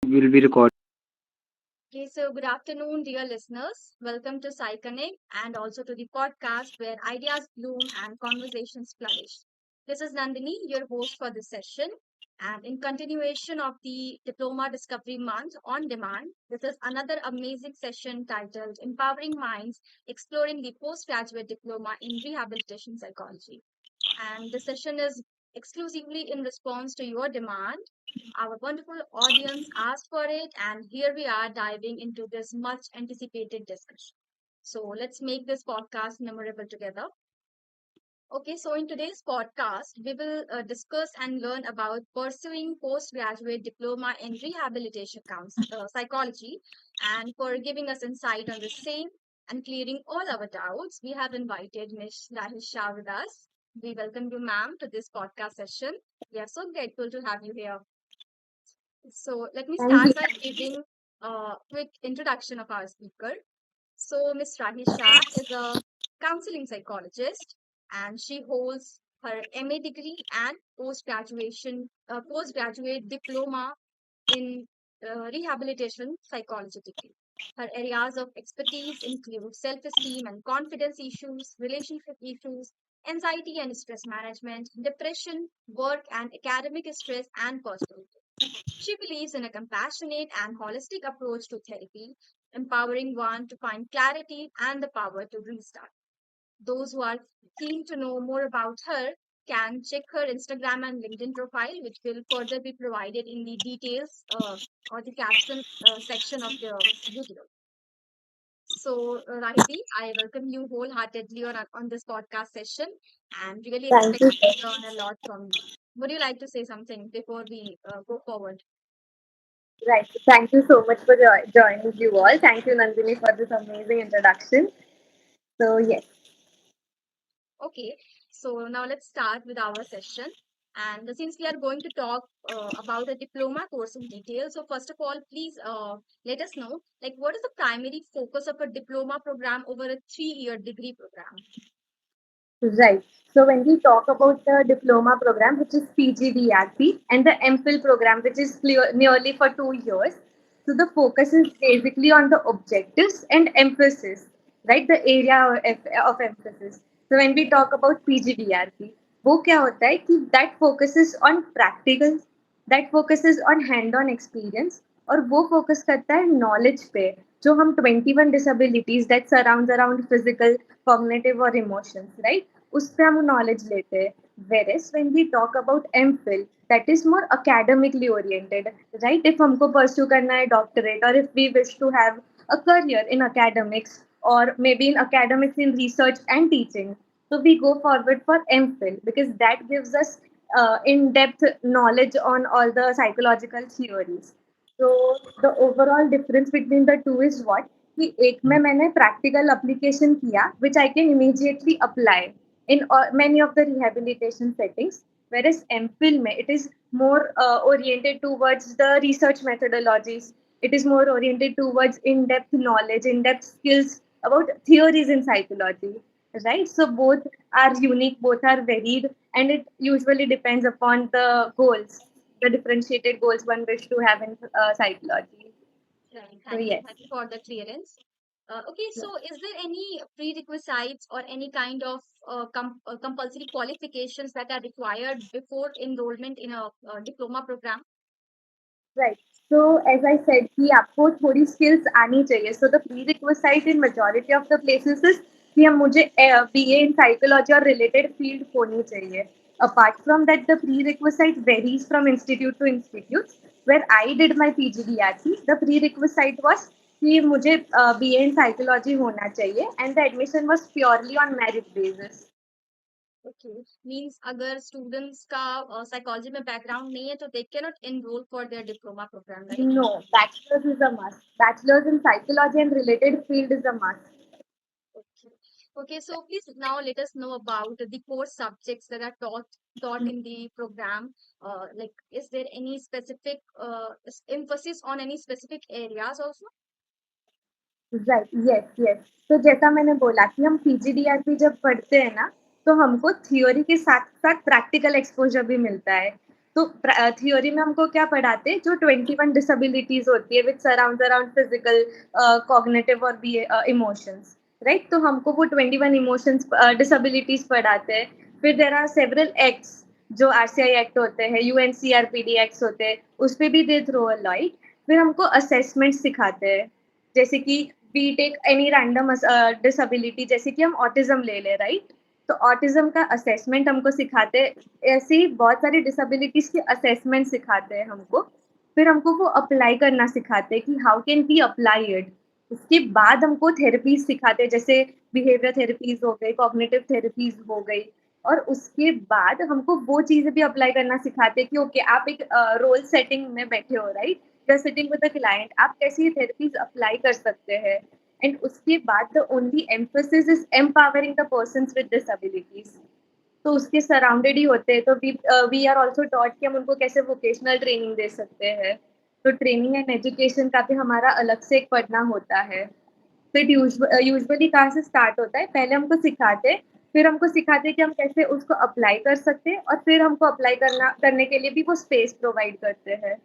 will be recorded. Okay, so good afternoon, dear listeners. Welcome to PsyConnect and also to the podcast where ideas bloom and conversations flourish. This is Nandini, your host for this session. And in continuation of the Diploma Discovery Month on Demand, this is another amazing session titled Empowering Minds Exploring the Postgraduate Diploma in Rehabilitation Psychology. And the session is exclusively in response to your demand. Our wonderful audience asked for it, and here we are diving into this much anticipated discussion. So let's make this podcast memorable together. Okay, so in today's podcast, we will discuss and learn about pursuing postgraduate diploma in rehabilitation psychology. And for giving us insight on the same and clearing all our doubts, we have invited Ms Rahi Sah with us. We welcome you, ma'am, to this podcast session. We are so grateful to have you here. So let me Thank you. start by giving a quick introduction of our speaker. So Ms. Rahi Sah is a counseling psychologist and she holds her MA degree and postgraduate diploma in rehabilitation psychology degree. Her areas of expertise include self-esteem and confidence issues, relationship issues, anxiety and stress management, depression, work and academic stress, and personal growth. She believes in a compassionate and holistic approach to therapy, empowering one to find clarity and the power to restart. Those who are keen to know more about her can check her Instagram and LinkedIn profile, which will further be provided in the details or the caption section of the video. So, Rahidi, I welcome you wholeheartedly on this podcast session and really Thank you. expecting to learn a lot from you. Would you like to say something before we go forward? Right. Thank you so much for joining you all. Thank you, Nandini, for this amazing introduction. So, yes. Okay, so now let's start with our session. And since we are going to talk about a diploma course in detail, so first of all, please let us know like what is the primary focus of a diploma program over a 3-year degree program? Right. So, when we talk about the diploma program, which is PGDRP, and the MPhil program, which is nearly for 2 years, so the focus is basically on the objectives and emphasis, right? The area of emphasis. So, when we talk about PGDRP, वो क्या होता है कि that focuses on practical, that focuses on hand-on experience, और वो focus करता है knowledge पे जो हम 21 disabilities that surrounds around physical, cognitive और emotions, right? उस पे हम knowledge लेते हैं. Whereas when we talk about MPhil, that is more academically oriented, right? If हमको pursue करना है doctorate or if we wish to have a career in academics or maybe in academics in research and teaching, so we go forward for MPhil because that gives us in-depth knowledge on all the psychological theories. So the overall difference between the two is what? कि एक में मैंने practical application किया which I can immediately apply in many of the rehabilitation settings, whereas MPhil में it is more oriented towards the research methodologies. It is more oriented towards in-depth knowledge, in-depth skills about theories in psychology, right? So both are unique, both are varied, and it usually depends upon the goals, the differentiated goals one wish to have in psychology. Right. So Thank you. yes. Thank you for the clearance. Okay, so is there any prerequisites or any kind of compulsory qualifications that are required before enrollment in a diploma program? Right. So as I said कि आपको थोड़ी skills आनी चाहिए. So the prerequisite in majority of the places is कि हम मुझे BA in psychology और related field होनी चाहिए. Apart from that, the prerequisite varies from institute to institute. Where I did my PGDRP, the prerequisite was कि मुझे BA in psychology होना चाहिए and the admission was purely on merit basis. Okay, means अगर students का psychology में background नहीं है तो they cannot enroll for their diploma program, right? No, bachelor's is a must. Bachelor's in psychology and related field is a must. Okay. Okay, so please now let us know about the core subjects that are taught in the program. Like, is there any specific emphasis on any specific areas also? Right yes yes तो जैसा मैंने बोला कि हम पीजीडीआरपी जब पढ़ते हैं ना तो हमको थ्योरी के साथ साथ प्रैक्टिकल एक्सपोजर भी मिलता है तो थियोरी में हमको क्या पढ़ाते हैं, जो 21 डिसेबिलिटीज होती है विच सराउंड अराउंड फिजिकल, कॉग्निटिव और भी इमोशंस, राइट। तो हमको वो 21 इमोशंस डिसेबिलिटीज पढ़ाते हैं। फिर देर आर सेवरल एक्ट्स, जो आरसीआई एक्ट होते हैं, यूएनसीआरपीडी एक्ट्स होते हैं, उस पे भी दे थ्रो अ लाइट। फिर हमको असेसमेंट सिखाते हैं, जैसे कि we take any random disability, जैसे कि हम ऑटिज्म ले ले, राइट। तो ऑटिज्म का असेसमेंट हमको सिखाते हैं। ऐसे ही बहुत सारी डिसेबिलिटीज के असेसमेंट सिखाते हैं हमको। फिर हमको वो अप्लाई करना सिखाते हैं कि how can we apply it. उसके बाद हमको थेरेपीज सिखाते हैं, जैसे बिहेवियर थेरेपीज हो गई, कॉग्निटिव थेरेपीज हो गई। और उसके बाद हमको वो चीजें भी अप्लाई करना सिखाते हैं कि ओके, आप एक रोल सेटिंग में बैठे हो, right, you are sitting with the client, आप कैसे ये थेरेपीज अप्लाई कर सकते हैं। एंड उसके बाद the only emphasis is empowering the persons with disabilities. तो उसके सराउंडेड ही होते हैं। तो वी आर ऑल्सो टॉट कि हम उनको कैसे वोकेशनल ट्रेनिंग दे सकते हैं। तो ट्रेनिंग एंड एजुकेशन का भी हमारा अलग से एक पढ़ना होता है। फिर यूजुअली कहाँ से स्टार्ट होता है, पहले हमको सिखाते हैं, फिर हमको सिखाते हैं कि हम कैसे उसको अप्लाई कर सकते हैं, और फिर हमको अप्लाई करने के लिए भी वो स्पेस प्रोवाइड करते हैं।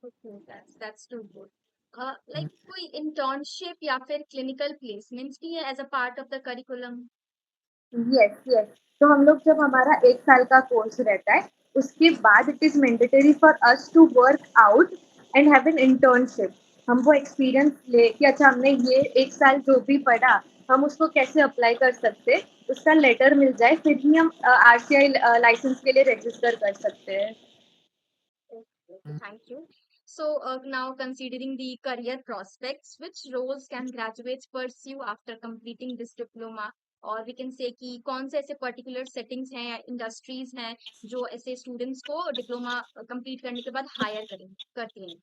Okay, that's too good. Like कोई इंटर्नशिप या फिर क्लिनिकल प्लेसमेंट्स भी है as a part of the curriculum? Yes, yes. तो हम लोग, जब हमारा 1 साल का कोर्स रहता है, उसके बाद it is mandatory for us to work out and have an internship. हम वो एक्सपीरियंस ले कि अच्छा, हमने ये 1 साल जो भी पढ़ा, हम उसको कैसे अप्लाई कर सकते, उसका लेटर मिल जाए, फिर ही हम आरसीआई लाइसेंस के लिए रजिस्टर कर सकते हैं। Okay, thank you. So now considering the career prospects, which roles can graduates pursue after completing this diploma? और we can say कि कौन से ऐसे particular settings हैं या industries हैं जो ऐसे students को diploma complete करने के बाद hire करती हैं?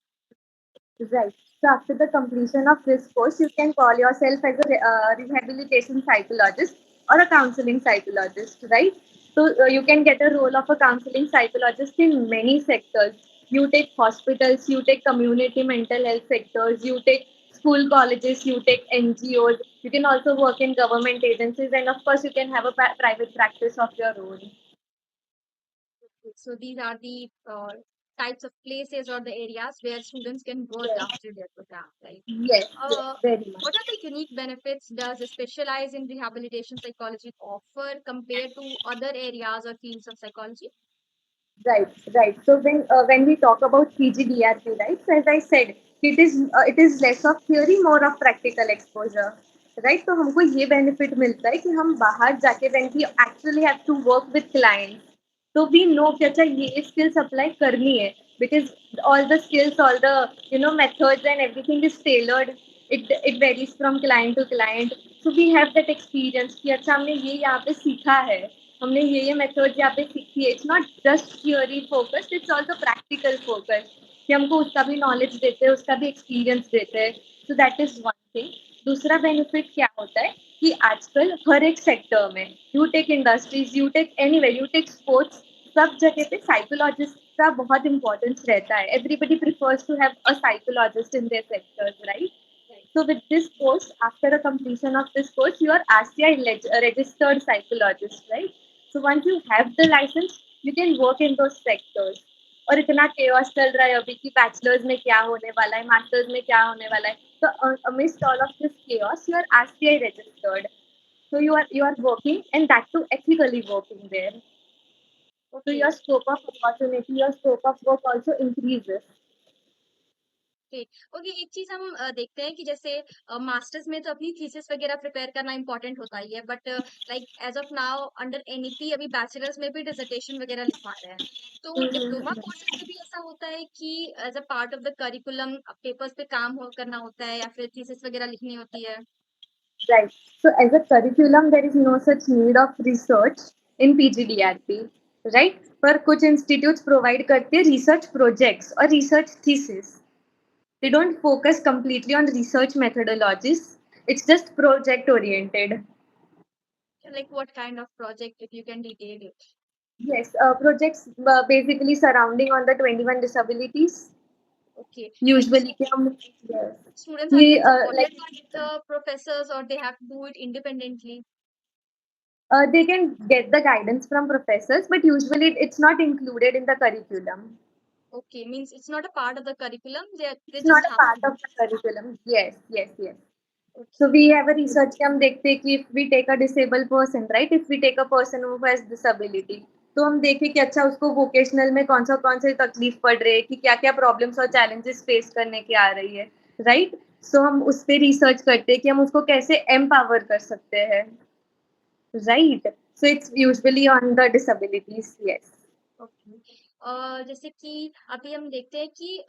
Right. So after the completion of this course, you can call yourself as a rehabilitation psychologist or a counseling psychologist, right? So you can get a role of a counseling psychologist in many sectors. You take hospitals, you take community mental health sectors, you take school colleges, you take NGOs. You can also work in government agencies, and of course, you can have a private practice of your own. So these are the types of places or the areas where students can work Yes, after their program, right? yes, yes, Uh, very much. what are the unique benefits does a specialize in rehabilitation psychology offer compared to other areas or fields of psychology? Right, right. So when we talk about PGDRP, right? So as I said, it is less of theory, more of practical exposure, right? तो हमको ये benefit मिलता है कि हम बाहर जाके when we actually have to work with clients, तो we know कि अच्छा ये skills apply करनी है, because all the skills, all the methods and everything is tailored. It varies from client to client. So we have that experience कि अच्छा हमने ये यहाँ पे सीखा है, हमने ये मेथड यहाँ पे सीखी है। It's not just theory focused, it's also practical focused, कि हमको उसका भी नॉलेज देते हैं, उसका भी एक्सपीरियंस देते हैं। So that is one thing. दूसरा बेनिफिट क्या होता है कि आजकल हर एक सेक्टर में, you take industries, you take anyway, you take sports, सब जगह पे साइकोलॉजिस्ट का बहुत इंपॉर्टेंस रहता है। Everybody prefers to have a psychologist in their sectors, right. So with this course, after a completion of this course, you are RCI registered psychologist, right? So once you have the license, you can work in those sectors. और इतना chaos चल रहा है अभी कि bachelors में क्या होने वाला है, मास्टर्स में क्या होने वाला है। तो amidst all of this chaos, you are RCI registered. So you are working, and that too ethically working there. So your Okay. scope of opportunity, your scope of work also increases. Okay okay, एक चीज हम देखते हैं कि जैसे masters में तो अपनी थीसिस वगैरह प्रिपेयर करना इंपॉर्टेंट होता ही है, but like as of now under NEP अभी बैचलर्स में भी डिसर्टेशन वगैरह लिखवा रहे हैं। तो डिप्लोमा कोर्सेज में भी ऐसा होता है कि as a part of the curriculum papers पे करना होता है या फिर थीसिस वगैरह लिखनी होती है? Right. So as a curriculum, there is no such need of research in PGDRP, right? पर कुछ institutes provide करते हैं research projects और research thesis. They don't focus completely on research methodologies. It's just project oriented. Like what kind of project if you can detail it? Yes, projects basically surrounding on the 21 disabilities. Okay, like Usually, कि हम, yes, students are कि get supported like by the professors or they have to do it independently? They can get the guidance from professors, but usually it's not included in the curriculum. Okay, means it's not a part of the curriculum. They It's not just a have part to of do. the curriculum. Yes, yes, yes. So Okay. we have a research कि हम देखते हैं कि if we take a disabled person, right? If we take a person who has disability, तो हम देखें कि अच्छा उसको वोकेशनल में कौन से तकलीफ पड़ रही है, कि क्या क्या प्रॉब्लम्स और चैलेंजेस फेस करने की आ रही है, राइट? सो हम उस पे रिसर्च करते हैं कि हम उसको कैसे एम्पावर कर सकते हैं, right? So it's usually on the disabilities, yes. Okay. जैसे कि अभी हम देखते हैं कि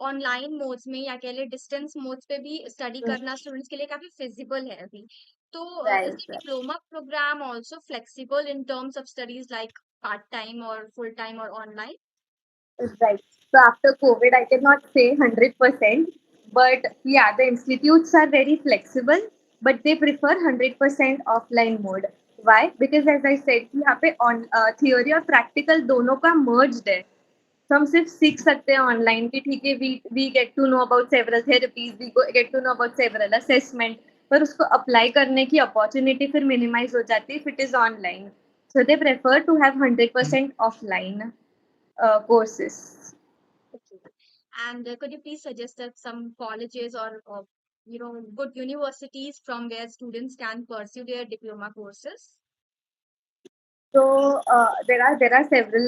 ऑनलाइन मोड्स में या कह लें डिस्टेंस मोड्स पे भी स्टडी करना स्टूडेंट्स के लिए काफी फिजिबल है अभी। तो is the right. Diploma program also flexible in terms of studies like part time और फुल टाइम और online? Right. So after COVID, I cannot say 100%, but yeah, the institutes are very flexible, but they prefer 100% offline mode. Why? Because as I said, कि यहाँ पे on theory और practical दोनों का merged है. तो हम सिर्फ सीख सकते हैं ऑनलाइन कि ठीक है we get to know about several therapies, we get to know about several assessment, पर उसको अप्लाई करने की अपॉर्चुनिटी फिर मिनिमाइज हो जाती है if it is online. So they prefer to have 100% offline courses. Okay. And could you please suggest that some colleges or good universities from where students can pursue their diploma courses? So there are several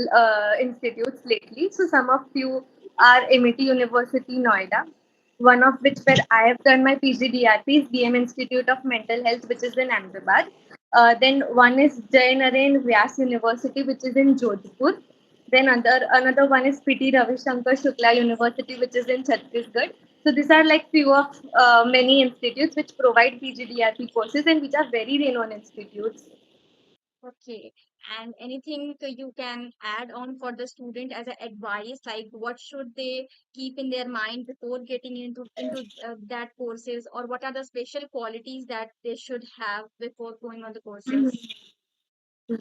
institutes lately. So some of you are MIT University Noida. One of which where I have done my PGDRP is BM Institute of Mental Health, which is in Ahmedabad. Then one is Jay Naren Vyas University, which is in Jodhpur. Then another one is PT Ravi Shankar Shukla University, which is in Chhattisgarh. So these are like few of many institutes which provide PGDRP courses and which are very renowned institutes. Okay. And anything you can add on for the student as a advice, like what should they keep in their mind before getting into that courses, or what are the special qualities that they should have before going on the courses?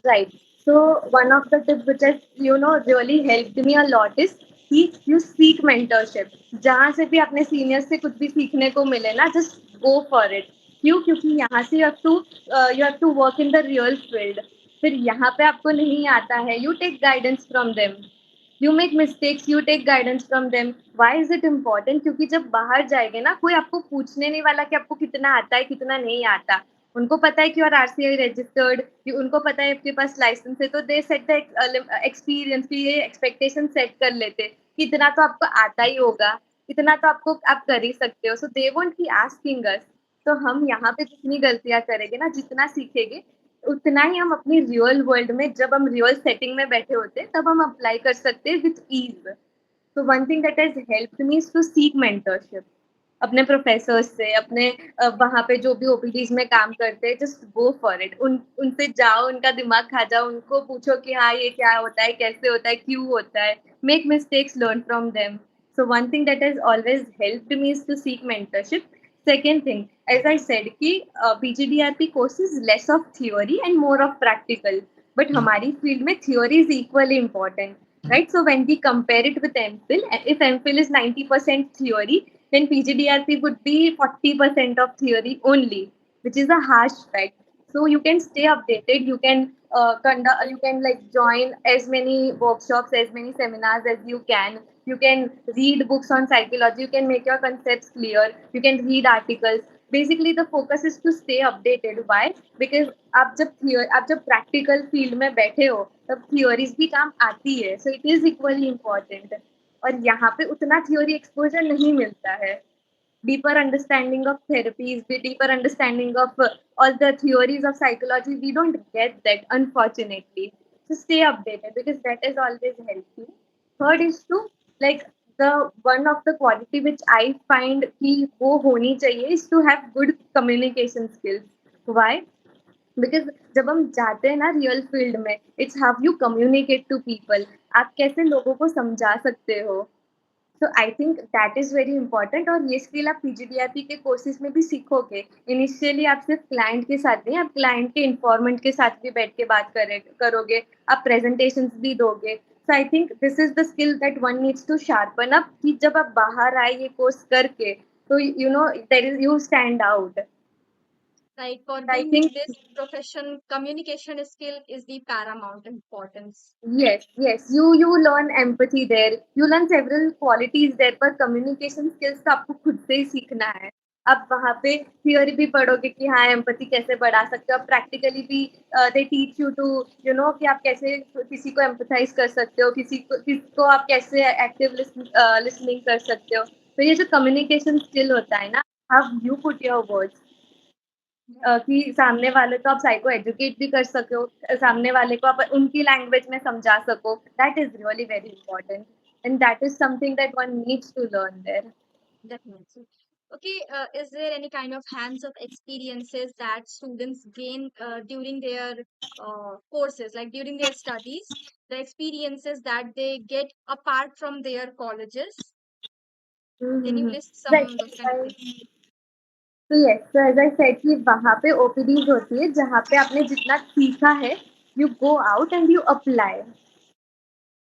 Right. So one of the tips which has really helped me a lot is कि you seek mentorship. जहाँ से भी अपने senior से कुछ भी सीखने को मिले ना, just go for it. क्यों? क्योंकि यहाँ से you have to work in the real field. फिर यहाँ पे आपको नहीं आता है, you take guidance from them. You make mistakes, you take guidance from them. Why is it important? क्योंकि जब बाहर जाएंगे ना, कोई आपको पूछने नहीं वाला कि आपको कितना आता है कितना नहीं आता. उनको पता है कि और आरसीआई रजिस्टर्ड, कि उनको पता है आपके पास लाइसेंस है, तो दे सेट द एक्सपीरियंस की ये एक्सपेक्टेशन सेट कर लेते कि इतना तो आपको आता ही होगा, इतना तो आपको आप कर ही सकते हो. So they won't be asking us. तो हम यहाँ पे जितनी गलतियां करेंगे ना, जितना सीखेंगे, उतना ही हम अपनी रियल वर्ल्ड में जब हम रियल सेटिंग में बैठे होते हैं तब हम अप्लाई कर सकते हैं विथ ईज. तो one thing that has helped me is to seek mentorship अपने प्रोफेसर्स से, अपने वहाँ पे जो भी ओपीडीज में काम करते हैं, जस्ट गो फॉर इट. उनसे जाओ, उनका दिमाग खा जाओ, उनको पूछो कि हाँ ये क्या होता है, कैसे होता है, क्यों होता है. Make mistakes, learn from them. So one thing that has always helped me is to seek mentorship. Second thing, as I said, कि PGDRP course is less of theory and more of practical. But हमारी field में theory is equally important, right? So when we compare it with MPhil, if MPhil is 90% theory, then PGDRP would be 40% of theory only, which is a harsh fact. So you can stay updated. You can conduct. You can like join as many workshops, as many seminars as you can. You can read books on psychology. You can make your concepts clear. You can read articles. Basically, the focus is to stay updated. Why? Because आप जब practical field में बैठे हो, तब theories भी काम आती है. So it is equally important. और यहाँ पे उतना थ्योरी एक्सपोजर नहीं मिलता है. Deeper understanding of therapies, the deeper understanding of all the theories of psychology, we don't get that, unfortunately. So stay updated because that is always helpful. Third is to like the one of the quality which I find कि वो होनी चाहिए is to have good communication skills. Why? Because जब हम जाते हैं ना real field में, it's how you communicate to people. आप कैसे लोगों को समझा सकते हो. तो I think that is very important. और ये स्किल आप पीजीडीआरपी के कोर्सेज में भी सीखोगे. इनिशियली आप सिर्फ क्लाइंट के साथ नहीं, आप क्लाइंट के इन्फॉर्मेंट के साथ भी बैठ के बात करोगे, आप प्रेजेंटेशन भी दोगे. So I think this is the skill that one needs to sharpen up, कि जब आप बाहर आए ये कोर्स करके, तो you know there is you stand out. Like for I being in think this profession, communication skill is the paramount importance. yes, you learn empathy there, you learn several qualities there, पर communication skills तो आपको खुद से ही सीखना है. आप वहाँ पे थियोरी भी पढ़ोगे कि हाँ एम्पैथी कैसे बढ़ा सकते हो, आप प्रैक्टिकली भी they teach you to you know कि आप कैसे किसी को एम्पैथाइज कर सकते हो, किसको आप कैसे एक्टिव लिसनिंग कर सकते हो. तो ये जो कम्युनिकेशन स्किल होता है ना, how you put your words, कि सामने वाले को आप साइको एजुकेट भी कर सको, सामने वाले को आप उनकी लैंग्वेज में समझा सको. That is really very important and that is something that one needs to learn there. Definitely. Okay, is there any kind of hands-on experiences that students gain during their courses, like during their studies, the experiences that they get apart from their colleges? Can you list right. some those kind of things? तो yes, तो as I said कि वहाँ पे OPTs होती है जहाँ पे आपने जितना सीखा है, you go out and you apply.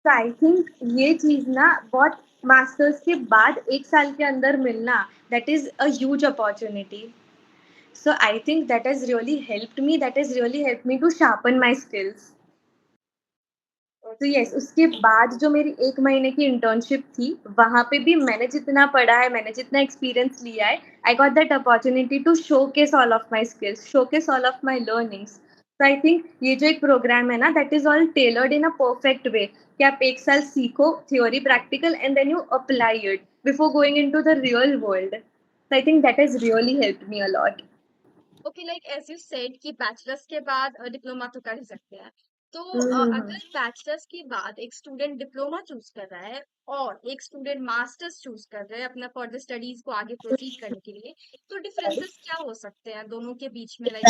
तो आई थिंक ये चीज़ ना बहुत मास्टर्स के बाद 1 साल के अंदर मिलना, that is a huge opportunity. So I think that has really helped me. That has really helped me to sharpen my skills. तो यस, Okay. उसके बाद जो मेरी 1 महीने की इंटर्नशिप थी, वहाँ पे भी मैंने जितना पढ़ा है, मैंने जितना एक्सपीरियंस लिया है, I got that opportunity to showcase all of my skills, showcase all of my learnings. तो आई थिंक ये जो एक प्रोग्राम है ना, that is all tailored in a perfect way कि आप 1 साल सीखो theory, practical and then you apply it before going into the real world. So I think that has really helped me a lot. ओके, like as you said कि bachelors के बाद diploma तो कर ही सकते हैं. तो Mm-hmm. अगर बैचलर्स के बाद एक स्टूडेंट डिप्लोमा चूज कर रहा है और एक स्टूडेंट मास्टर्स चूज कर रहा है अपना फर्दर स्टडीज को आगे प्रोसीड करने के लिए, तो डिफरेंसेस क्या हो सकते हैं दोनों के बीच में, लाइक?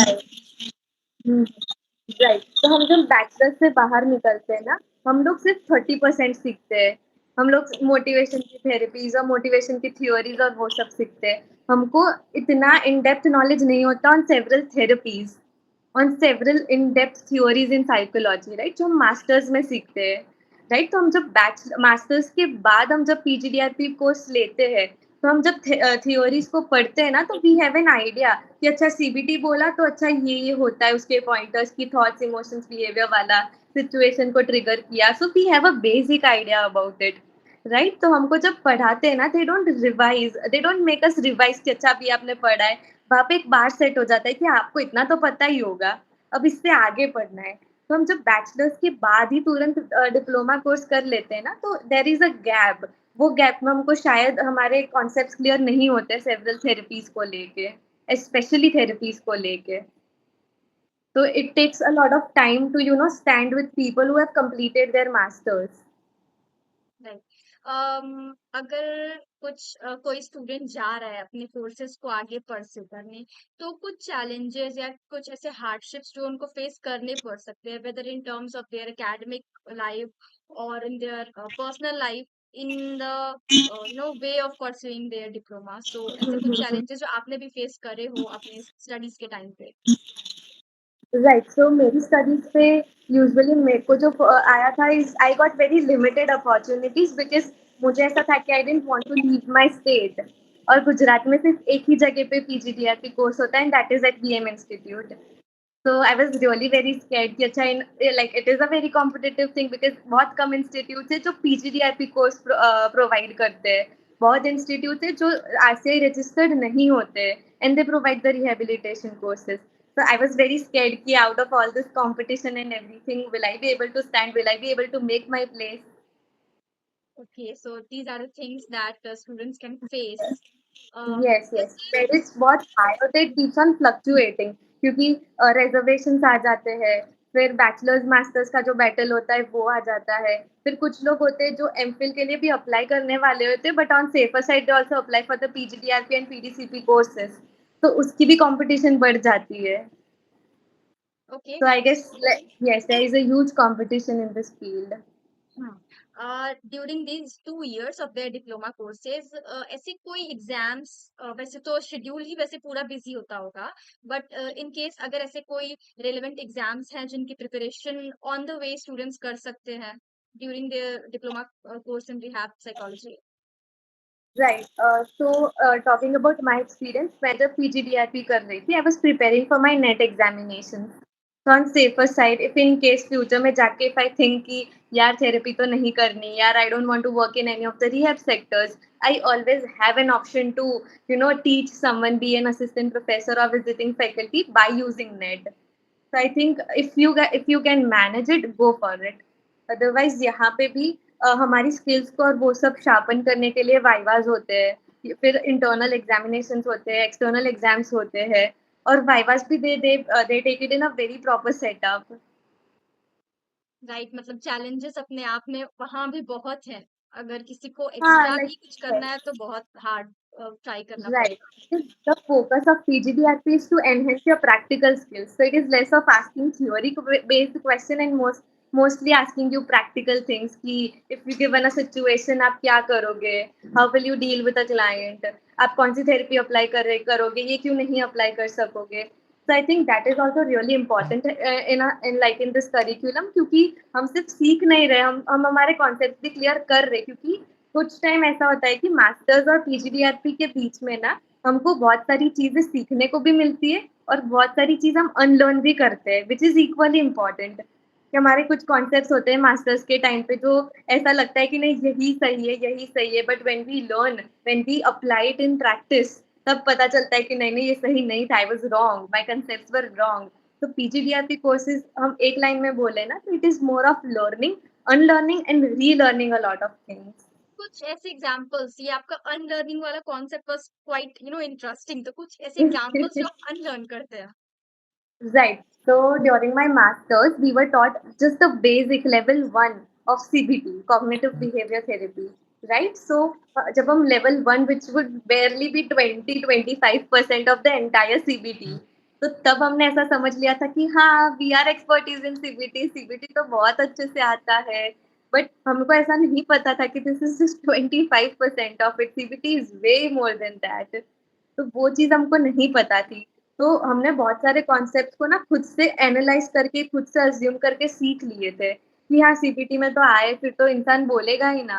Right. राइट. तो हम जब बैचलर से बाहर निकलते हैं ना, हम लोग सिर्फ 30% सीखते हैं. हम लोग मोटिवेशन की थेरेपीज और मोटिवेशन की थ्योरीज और वो सब सीखते हैं. हमको इतना इन डेप्थ नॉलेज नहीं होता on several therapies, on several in depth theories in psychology, right, जो हम मास्टर्स में सीखते हैं. राइट. तो हम जब बैच मास्टर्स के बाद हम जब पीजीडीआरपी कोर्स लेते हैं, तो हम जब थ्योरीज को पढ़ते हैं ना, तो वी हैव एन आइडिया कि अच्छा सीबीटी बोला तो अच्छा ये होता है, उसके पॉइंटर्स की थॉट्स, इमोशंस, बिहेवियर वाला सिचुएशन को ट्रिगर किया. So we have a basic idea about it. Right. तो हमको जब पढ़ाते हैं ना, they don't make us revise कि अच्छा अभी आपने पढ़ा है. वहाँ पे एक बार सेट हो जाता है कि आपको इतना तो पता ही होगा, अब इससे आगे पढ़ना है. तो हम जब बैचलर्स के बाद ही तुरंत डिप्लोमा कोर्स कर लेते हैं ना, तो देर इज अ गैप. वो गैप में हमको शायद हमारे कॉन्सेप्ट्स क्लियर नहीं होते सेवरल थेरेपीज को लेके, स्पेशली थेरेपीज को लेके. तो it takes a lot of time to stand with people who have completed their masters. Right. अगर कुछ कोई स्टूडेंट जा रहा है अपने कोर्सेज को आगे परस्यू करने, तो कुछ चैलेंजेस या कुछ ऐसे हार्डशिप्स जो उनको फेस करने पड़ सकते हैं, whether in terms of their academic life और in their personal life, in the way of pursuing their diploma. So ऐसे कुछ चैलेंजेस जो आपने भी फेस करे हो अपने स्टडीज के टाइम पे? राइट. सो मेरी स्टडीज पे यूजुअली मेरे को जो आया था, is I got very limited opportunities because मुझे ऐसा था कि I don't want to leave my state. और गुजरात में सिर्फ एक ही जगह पे पीजीडीआरपी कोर्स होता है, and that is at BM institute. So I was really very scared कि अच्छा like it is a very competitive thing because बहुत कम इंस्टीट्यूट है जो पीजीडीआरपी कोर्स प्रोवाइड करते हैं. बहुत इंस्टीट्यूट है जो आरसीआई रजिस्टर्ड नहीं होते, and they provide the rehabilitation courses. So I was very scared कि out of all this competition and everything, will I be able to stand? Will I be able to make my place? Okay, so these are the things that students can face. Yes, Is yes, merits बहुत high होते हैं, keeps on fluctuating क्योंकि reservations आ जाते हैं. फिर bachelors masters का जो battle होता है वो आ जाता है. फिर कुछ लोग होते हैं जो एमफिल के लिए भी अप्लाई करने वाले होते हैं, but on safer side they also apply for the PGDRP and PDCP courses. तो उसकी भी कंपटीशन बढ़ जाती है. okay. तो I guess So, yes, there is a huge competition in this field. During these 2 years of their diploma courses, ऐसे कोई exams, वैसे तो शेड्यूल ही वैसे पूरा बिजी होता होगा, बट इन केस अगर ऐसे कोई रेलेवेंट एग्जाम्स हैं जिनकी preparation on the way students कर सकते हैं during their diploma course in rehab psychology? Right. Talking about my experience, मैं जब PGDRP कर रही थी, I was preparing for my net examinations. So on safer side, if in case future में जाके if I think कि यार therapy तो नहीं करनी, यार I don't want to work in any of the rehab sectors, I always have an option to teach someone, be an assistant professor or visiting faculty by using net. So I think if you can manage it, go for it. Otherwise यहाँ पे भी हमारी skills को और वो सब sharpen करने के लिए वाइवाज होते हैं, फिर इंटरनल एग्जामिनेशंस होते हैं, एक्सटर्नल एग्जाम्स होते हैं, और वाइवाज भी they take it in a very proper setup. Right, मतलब चैलेंजेस अपने आप में वहां भी बहुत है। अगर किसी को हाँ, एक्स्ट्रा भी लाइक कुछ करना है तो बहुत हार्ड ट्राई करना right. पड़ेगा। The focus of PGDRP is to enhance your practical skills. So it is less of asking theory-based question and mostly asking you practical things. कि if you given a situation, आप क्या करोगे? How will you deal with a client? आप कौन सी therapy apply करोगे? ये क्यों नहीं apply कर सकोगे? So I think that is also really important in this curriculum, क्योंकि हम सिर्फ सीख नहीं रहे, हम हमारे कॉन्सेप्ट भी क्लियर कर रहे, क्योंकि कुछ टाइम ऐसा होता है कि मास्टर्स और पीजीडीआरपी के बीच में ना हमको बहुत सारी चीजें सीखने को भी मिलती है और बहुत सारी चीज हम अनलर्न भी करते हैं, विच इज इक्वली इम्पोर्टेंट. कि हमारे कुछ कॉन्सेप्ट्स होते हैं मास्टर्स के टाइम पे जो ऐसा लगता है कि नहीं यही सही है, but when we apply it in practice, तब पता चलता है कि नहीं ये सही नहीं था, I was wrong, my concepts were wrong. तो पीजीडीआरपी कोर्सेज हम एक लाइन में बोले ना, तो it is more of learning, unlearning and relearning a lot of things. कुछ ऐसे एग्जांपल्स, ये आपका अनलर्निंग वाला कॉन्सेप्ट वाज क्वाइट इंटरेस्टिंग, तो कुछ ऐसे एग्जांपल्स जो आप अनलर्न करते हैं। Right. So during my masters, we were taught just the basic level one of CBT, cognitive behavior therapy. Right. So जब हम level one, which would barely be 20-25% of the entire CBT, तो तब हमने ऐसा समझ लिया था कि हाँ, we are expertise in CBT. CBT तो बहुत अच्छे से आता है. बट हमको ऐसा नहीं पता था कि this is just 25% of it. CBT is way more than that. तो वो चीज़ हमको नहीं पता थी. तो हमने बहुत सारे कॉन्सेप्ट्स को ना खुद से एनालाइज़ करके, खुद से अज़्यूम करके सीख लिए थे, कि हाँ सीपीटी में तो आए, फिर तो इंसान बोलेगा ही ना,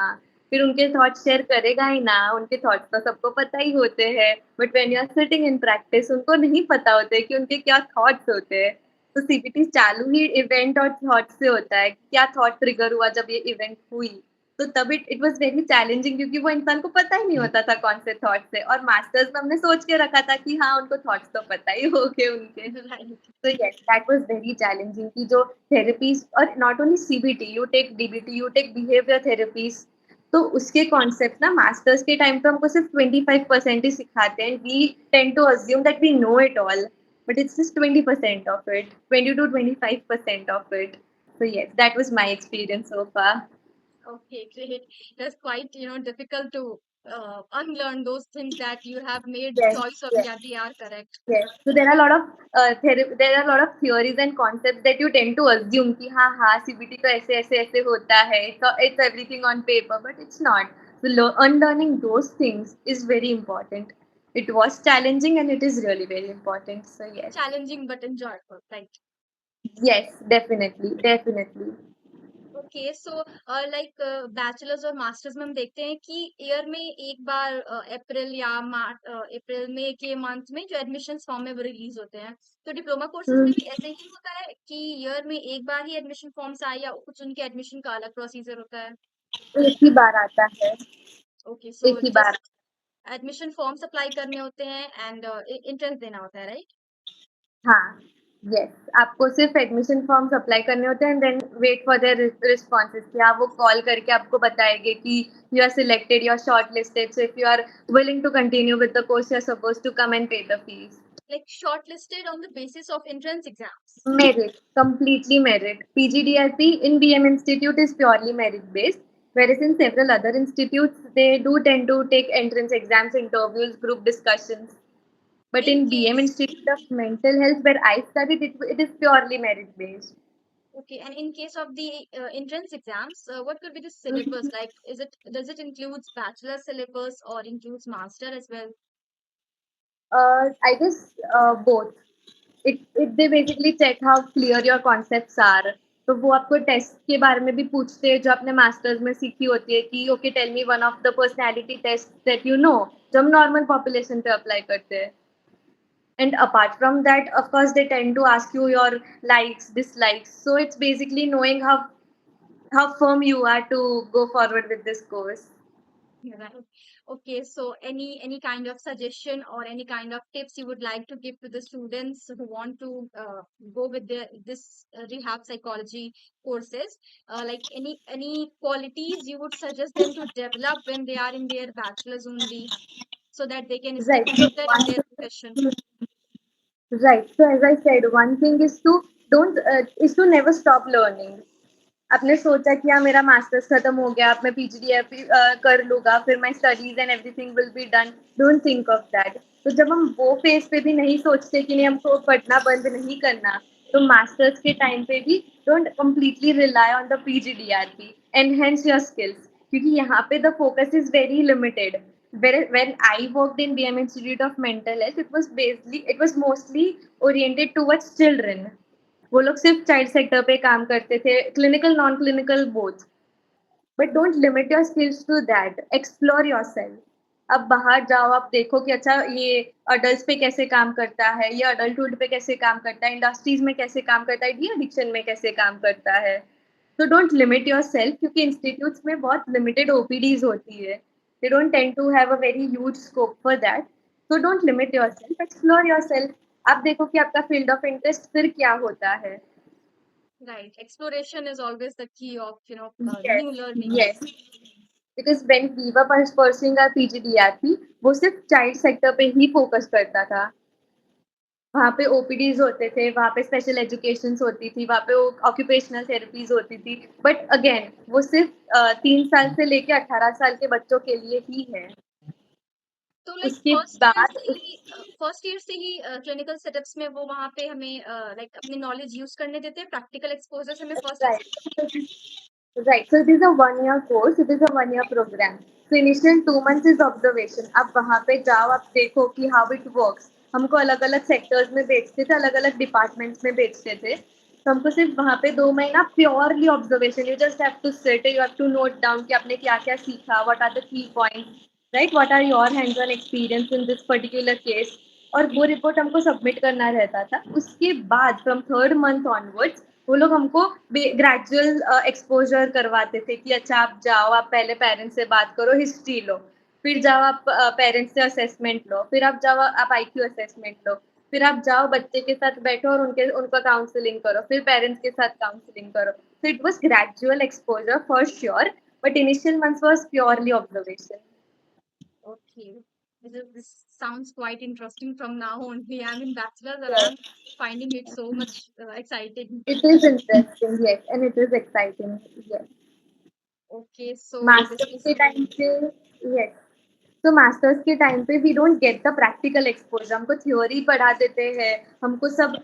फिर उनके थॉट्स शेयर करेगा ही ना, उनके थॉट्स तो सबको पता ही होते हैं। But when you are sitting in practice, उनको नहीं पता होता है कि उनके क्या थॉट्स होते हैं। तो सीपीटी चालू ही इवेंट और थॉट से होता है, क्या थॉट ट्रिगर हुआ जब ये इवेंट हुई। तो तब इट वाज़ वेरी चैलेंजिंग, क्योंकि वो इंसान को पता ही नहीं होता था कौन से थॉट्स है, और मास्टर्स में हमने सोच के रखा था कि हाँ, उनको थॉट्स तो पता ही होंगे उनके। Right. So yes, that was very challenging कि जो therapies, और not only CBT, you take DBT, you take behavior therapies, तो उसके कॉन्सेप्ट ना मास्टर्स के टाइम पे हमको सिर्फ 25% ही सिखाते हैं. We tend to assume that we know it all, but it's just 20% of it, 20 to 25% of it. So yes, that was my experience so far. Okay, great. That's quite, difficult to unlearn those things that you have made Yes, choice of, yes. yeah, they are correct. Yes. So there are a lot of there are a lot of theories and concepts that you tend to assume कि हाँ CBT तो ऐसे होता है. So it's everything on paper, but it's not. So unlearning those things is very important. It was challenging and it is really very important. So yes, Challenging but enjoyable, right? yes, definitely, definitely. Okay, so like bachelors और masters में हम देखते हैं कि year में एक बार अप्रैल या मार्च, अप्रैल में के मंथ में जो एडमिशन फॉर्म है वो रिलीज होते हैं। तो डिप्लोमा कोर्सेज में हम्म, भी ऐसे ही होता है कि ईयर में एक बार ही एडमिशन फॉर्म्स आए, या कुछ उनके एडमिशन का अलग प्रोसीजर होता है? एक ही बार आता है. ओके, सो एक ही बार. जस्ट एडमिशन फॉर्म्स अप्लाई करने होते हैं एंड एंट्रेंस देना होता है, राइट? हाँ, यस, आपको सिर्फ एडमिशन फॉर्म्स अप्लाई करने होते हैं and then wait for their responses, कि हाँ, वो कॉल करके आपको बताएँगे कि you are selected, you are shortlisted, so if you are willing to continue with the course you are supposed to come and pay the fees. Like shortlisted on the basis of entrance exams? Merit, completely merit. PGDRP in BM Institute is purely merit based, whereas in several other institutes, they do tend to take entrance exams, interviews, group discussions. But in in BM case, Institute of Mental Health, where I studied, it is purely merit based. okay, and in case of the entrance exams, what could be the syllabus? Like, does it includes bachelor syllabus or includes master as well? I guess both. They basically check how clear your concepts are. तो वो आपको test के बारे में भी पूछते हैं जो आपने मास्टर्स में सीखी होती है कि okay tell me one of the personality test that you know, जो हम नॉर्मल पॉपुलेशन पे अप्लाई करते हैं. And apart from that, of course, they tend to ask you your likes, dislikes. So it's basically knowing how firm you are to go forward with this course. Yeah, right. Okay, so any kind of suggestion or any kind of tips you would like to give to the students who want to go with this rehab psychology courses? Like any qualities you would suggest them to develop when they are in their bachelor's only, so that they can stay Right. So committed in one their profession. thing, right. So as I said, one thing is to don't is to never stop learning. आपने सोचा कि हाँ मेरा masters खत्म हो गया, अब मैं पीजीडीआरपी कर लूंगा, फिर my studies and everything will be done. Don't think of that. तो जब हम वो फेज पे भी नहीं सोचते कि नहीं हमको पढ़ना बंद नहीं करना, तो मास्टर्स के टाइम पे भी don't completely rely on the PGDRP. Enhance your skills, क्योंकि यहाँ पे the focus is very limited. When I worked in BM Institute of Mental Health, it was mostly oriented towards children. वो लोग सिर्फ child sector पे काम करते थे, clinical non clinical both. But don't limit your skills to that, explore yourself. अब बाहर जाओ, आप देखो कि अच्छा ये अडल्ट पे कैसे काम करता है, ये अडल्टहुड पे कैसे काम करता है, इंडस्ट्रीज में कैसे काम करता है, डी एडिक्शन में कैसे काम करता है. तो डोंट लिमिट योर सेल्फ, क्योंकि इंस्टीट्यूट्स में बहुत लिमिटेड ओपीडीज होती है. They don't tend to have a very huge scope for that. So don't limit yourself, explore yourself. आप देखो कि आपका फील्ड ऑफ इंटरेस्ट फिर क्या होता है. Right. Exploration is always the key of Yes, new yes. learnings. Because when we were pursuing our PGDRP, वो सिर्फ चाइल्ड सेक्टर पे ही फोकस करता था. वहाँ पे ओपीडीज होते थे, वहाँ पे स्पेशल एजुकेशंस होती थी, वहाँ पे ऑक्यूपेशनल थेरेपीज होती थी. बट अगेन वो सिर्फ 3 साल से लेके 18 साल के बच्चों के लिए ही है. तो लाइक उसके बाद फर्स्ट ईयर से ही क्लिनिकल सेटअप्स में वो वहाँ पे हमें लाइक अपनी नॉलेज यूज करने देते हैं, प्रैक्टिकल एक्सपोजर्स हमें फर्स्ट ईयर से. Right. Right. So it is a 1 year course. It is a 1 year program. So initial 2 months is observation. आप वहाँ पे जाओ, आप देखो कि how it works. हमको अलग अलग सेक्टर्स में बेचते थे, अलग अलग डिपार्टमेंट्स में बेचते थे. तो हमको सिर्फ वहाँ पे 2 महीना purely observation. You just have to sit, you have to note down कि आपने क्या क्या सीखा, what are the key points, right, what are your hands on experience in this particular case. और वो रिपोर्ट हमको सबमिट करना रहता था. उसके बाद फ्रॉम थर्ड मंथ ऑनवर्ड्स वो लोग हमको ग्रेजुअल एक्सपोजर करवाते थे कि अच्छा आप जाओ, आप पहले पेरेंट्स से बात करो, हिस्ट्री लो, फिर जाओ आप पेरेंट्स से असेसमेंट लो, फिर आप जाओ आप आईक्यू असेसमेंट लो, फिर आप जाओ बच्चे के साथ बैठो और उनका काउंसलिंग करो, फिर पेरेंट्स के साथ काउंसलिंग करो. So it was gradual exposure for sure, but initial months was purely observation. Okay. This sounds quite interesting from now only. I'm in bachelor's and Yes, I'm finding it so much exciting. it is interesting, yes, and it is exciting, yes. Okay, so this masters was के time पे, yes. तो masters के time पे we don't get the practical exposure. हमको theory पढ़ा देते हैं, हमको सब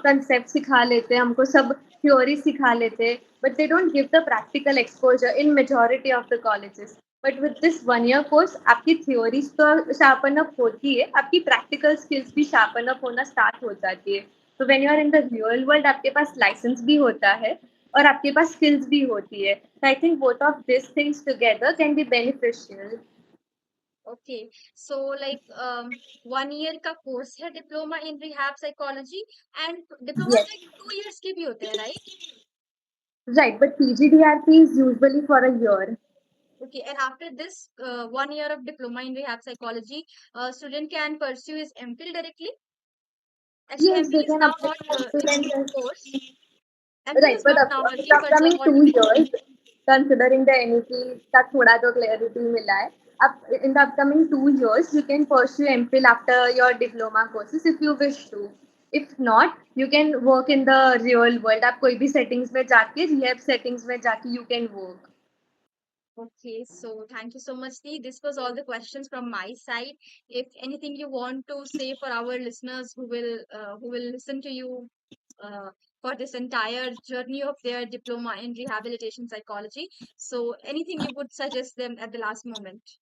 कंसेप्ट सिखा लेते हैं, हमको सब थ्योरी सिखा लेते हैं, but they don't give the practical exposure in majority of the colleges. But with this 1 year course आपकी थ्योरीज तो शार्पन अप होती है, आपकी प्रैक्टिकल स्किल्स भी शार्पन अप होना स्टार्ट हो जाती है. तो when you are in the real world आपके पास लाइसेंस भी होता है और आपके पास स्किल्स भी होती है. So I think both of these things together can be beneficial. okay. So like 1 year का कोर्स है diploma in rehab psychology and diploma Yes, like 2 years के भी होते हैं, right? right. But PGDRP is usually for a year. Okay, and after this 1 year of diploma in rehab psychology, student can pursue his MPhil directly. Actually, Yes, MPhil they is can now apply not for a new and course. MPhil right. is But not up, now a in new, the but upcoming already. 2 years, considering the NEP का थोड़ा तो clarity मिला है, up, in the upcoming 2 years, you can pursue MPhil after your diploma courses if you wish to. If not, you can work in the real world. आप कोई भी settings में जाके, rehab settings में जाके you can work. Okay, so thank you so much, Dee. This was all the questions from my side. If anything you want to say for our listeners who will listen to you uh, for this entire journey of their diploma in rehabilitation psychology, so anything you would suggest them at the last moment?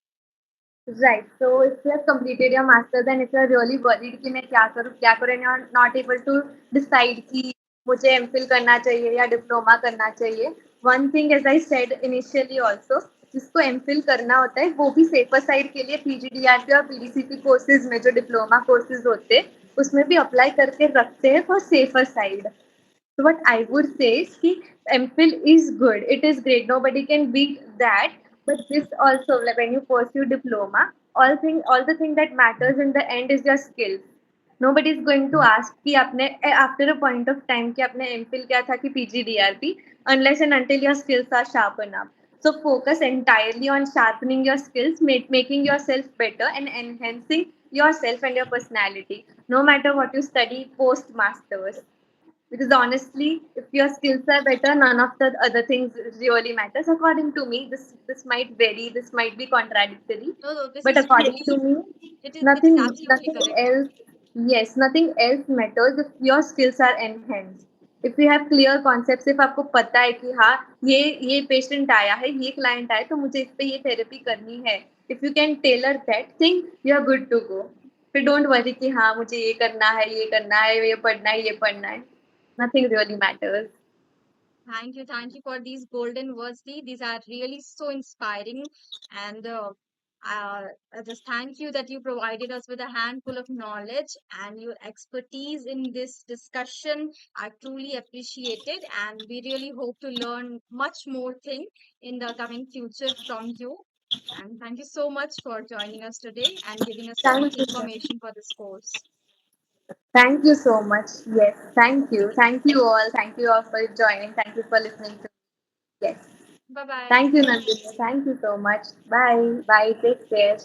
Right. So if you have completed your masters and if you are really worried कि मैं क्या करूँ and you are not able to decide कि मुझे MPhil करना चाहिए या diploma करना चाहिए. One thing as I said initially also, जिसको एमफिल करना होता है वो भी सेफर साइड के लिए पीजीडीआरपी और पीडीसीपी कोर्सेज में जो डिप्लोमा कोर्सेज होते हैं उसमें भी अप्लाई करके रखते हैं for safer side. So what I would say is कि MPhil is good. It is great. Nobody can beat that. But this also, like when you pursue diploma, all the thing that matters in the end is your skills. Nobody is going to ask कि आपने after a point of time कि आपने MPhil क्या था कि PGDRP, unless and until your skills are sharp enough. So focus entirely on sharpening your skills, making yourself better, and enhancing yourself and your personality. No matter what you study post masters, because honestly, if your skills are better, none of the other things really matters. According to me, this might vary, this might be contradictory, No, no, this but is according to really, me, it is absolutely nothing correct. else. Yes, nothing else matters if your skills are enhanced. If you have clear concepts, if आपको पता है कि हाँ ये patient आया है, ये client आया है, तो मुझे इस पे ये थेरेपी करनी है. If you can tailor that thing, you are good to go. फिर डोंट वरी कि हाँ मुझे ये करना है, ये करना है, ये पढ़ना है, ये पढ़ना है. Nothing really matters. Thank you for these golden words, Dee. These are really so inspiring. And just thank you that you provided us with a handful of knowledge and your expertise in this discussion are truly appreciated. And we really hope to learn much more thing in the coming future from you. And thank you so much for joining us today and giving us so much Thank you, sir. information for this course. Thank you so much. Yes, thank you. Thank you all. Thank you all for joining. Thank you for listening to me. Yes. Bye bye. Thank you, Nandini. Thank you so much. Bye. Bye. Take care.